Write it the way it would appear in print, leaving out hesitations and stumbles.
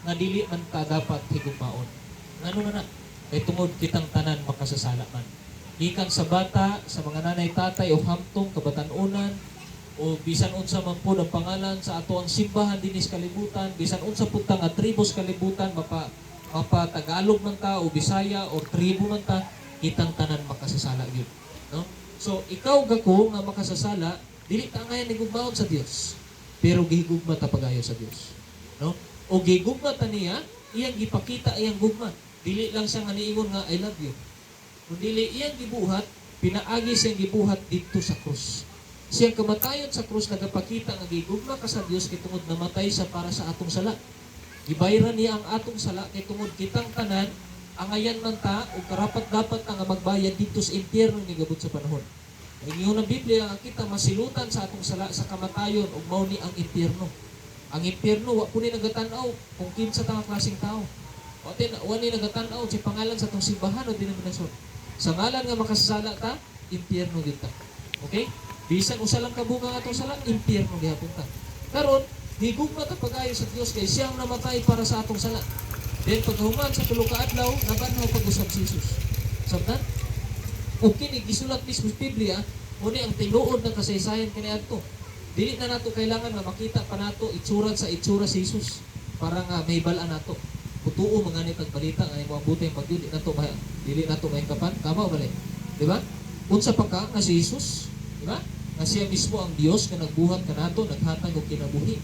nga dili man ta dapat higugmaon. Ngano man na? Kay tungod kitang tanan makasasala man. Gikan sa bata, sa mga nanay tatay o hamtong kabatanunan, o bisan unsa man po ang pangalan sa ato ang simbahan dinis kalibutan, bisan unsa pud ta nga tribos kalibutan, mapa Tagalog man ta o Bisaya o tribo man ta, kitang tanan makasasala gyud, no? So ikaw gako nga makasasala, dili ta ngayon nigugmaon sa Dios, pero gihigugma ta pagayo sa Dios, no? O gihigugma ta niya, iyang gipakita iyang gugma. Dili lang siya nga niingon nga I love you. Kundi iyang gibuhat, pinaagi siyang gibuhat dito sa krus. Siyang kamatayon sa krus nagapakita nga gigugma ka sa Dios kay tungod namatay sa para sa atong sala. Gibayran niya ang atong sala kay tungod kitang tanan angayan man ta o karapat dapat nga magbayad dito sa impyerno ni gabot sa panahon. Ang ingon ng Biblia nga kita masilutan sa atong sala sa kamatayon ug mao ni ang impyerno. Ang impyerno wa kuno nagatan-aw kung kinsa ta nga klaseng tao. Wa ni nagatan-aw sa pangalan sa atong simbahan o denominasyon. Sa ngalan nga makasasala ta, impyerno gyud ta. Okay? Bisan usa lang kabunga nga atong sala, impyerno gyapon ta. Karon, higugma ta pagayo sa Dios kay siyang namatay para sa atong sala. Then paghuman sa tulo ka adlaw, nabanhaw pag-usab si Jesus. Sabtan? O kini gisulat mismo sa Biblia, muni ang tinuod ng kasaysayan kaniadto. Dili na nato kailangan nga makita pa nato itsura sa itsura si Jesus para nga may bal-an nato. Putuo mga ni pagbalita nga imo buti ang pagdili nato dili nato mahingkapan kamo bali. Di ba? Unsa pa ka nga si Jesus, di ba? Nga siya mismo ang Dios nga nagbuhat kanato, naghatag og kinabuhi.